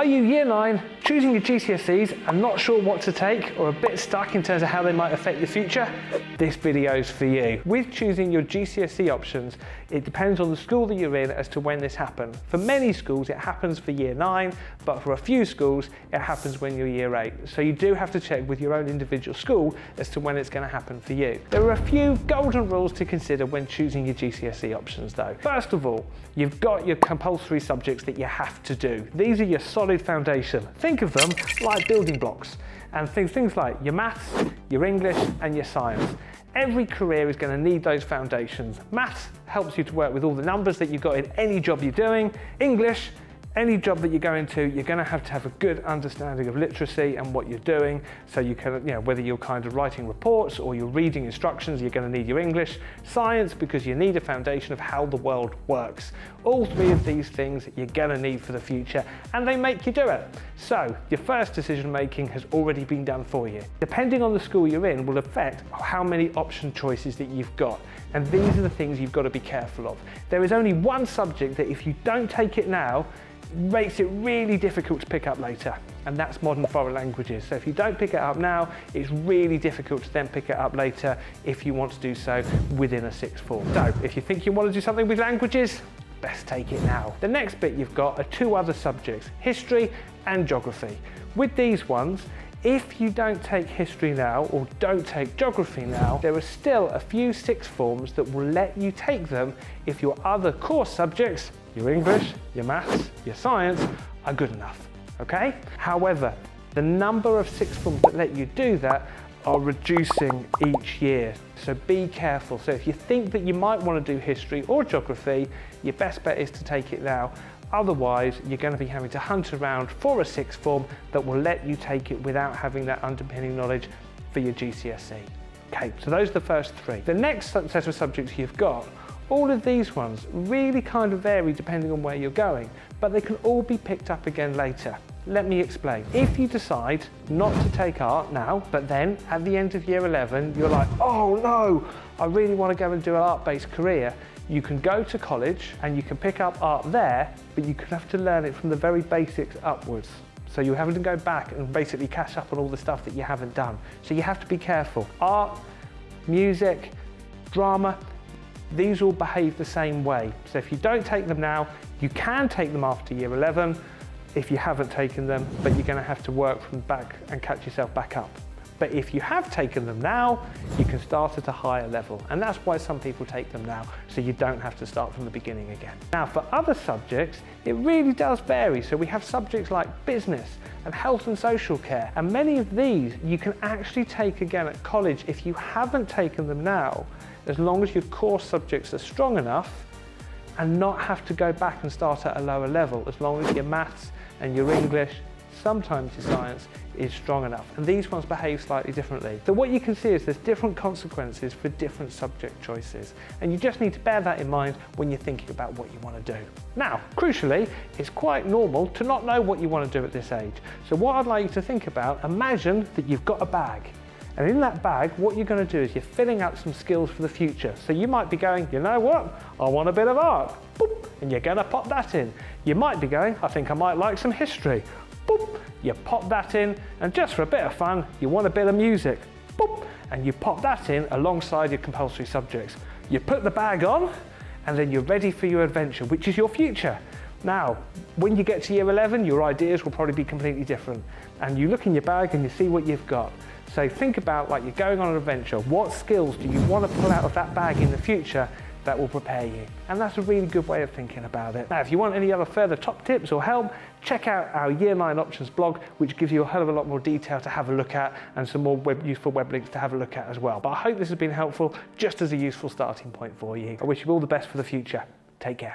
Are you Year 9, choosing your GCSEs and not sure what to take or a bit stuck in terms of how they might affect your future? This video is for you. With choosing your GCSE options, it depends on the school that you're in as to when this happens. For many schools, it happens for Year 9, but for a few schools, it happens when you're Year 8. So you do have to check with your own individual school as to when it's going to happen for you. There are a few golden rules to consider when choosing your GCSE options though. First of all, you've got your compulsory subjects that you have to do. These are your solid foundation. Think of them like building blocks, and things like your maths, your English and your science. Every career is going to need those foundations. Maths helps you to work with all the numbers that you've got in any job you're doing. English, any job that you go into, you're going to have a good understanding of literacy and what you're doing. So you can, whether you're kind of writing reports or you're reading instructions, you're going to need your English. Science, because you need a foundation of how the world works. All three of these things you're going to need for the future, and they make you do it. So your first decision making has already been done for you. Depending on the school you're in will affect how many option choices that you've got. And these are the things you've got to be careful of. There is only one subject that if you don't take it now, makes it really difficult to pick up later, and that's modern foreign languages. So if you don't pick it up now, it's really difficult to then pick it up later if you want to do so within a sixth form. So if you think you want to do something with languages, best take it now. The next bit you've got are two other subjects, history and geography. With these ones, if you don't take history now or don't take geography now, there are still a few sixth forms that will let you take them if your other core subjects, your English, your maths, your science, are good enough, okay? However, the number of sixth forms that let you do that are reducing each year, so be careful. So if you think that you might want to do history or geography, your best bet is to take it now. Otherwise, you're going to be having to hunt around for a sixth form that will let you take it without having that underpinning knowledge for your GCSE. Okay, so those are the first three. The next set of subjects you've got, all of these ones really kind of vary depending on where you're going, but they can all be picked up again later. Let me explain. If you decide not to take art now, but then at the end of year 11, you're like, oh no, I really want to go and do an art-based career, you can go to college and you can pick up art there, but you could have to learn it from the very basics upwards. So you're having to go back and basically catch up on all the stuff that you haven't done. So you have to be careful. Art, music, drama, these all behave the same way. So if you don't take them now, you can take them after year 11 if you haven't taken them, but you're going to have to work from back and catch yourself back up. But if you have taken them now, you can start at a higher level. And that's why some people take them now, so you don't have to start from the beginning again. Now, for other subjects, it really does vary. So we have subjects like business and health and social care. And many of these you can actually take again at college if you haven't taken them now, as long as your core subjects are strong enough and not have to go back and start at a lower level, as long as your maths and your English, sometimes your science, is strong enough. And these ones behave slightly differently. So what you can see is there's different consequences for different subject choices. And you just need to bear that in mind when you're thinking about what you want to do. Now, crucially, it's quite normal to not know what you want to do at this age. So what I'd like you to think about, imagine that you've got a bag. And in that bag, what you're going to do is you're filling out some skills for the future. So you might be going, you know what, I want a bit of art. Boop, and you're going to pop that in. You might be going, I think I might like some history. Boop, you pop that in, and just for a bit of fun, you want a bit of music. Boop, and you pop that in alongside your compulsory subjects. You put the bag on, and then you're ready for your adventure, which is your future. Now, when you get to year 11, your ideas will probably be completely different. And you look in your bag and you see what you've got. So think about, like, you're going on an adventure. What skills do you want to pull out of that bag in the future that will prepare you? And that's a really good way of thinking about it. Now, if you want any other further top tips or help, check out our Year 9 Options blog, which gives you a hell of a lot more detail to have a look at and some more useful web links to have a look at as well. But I hope this has been helpful, just as a useful starting point for you. I wish you all the best for the future. Take care.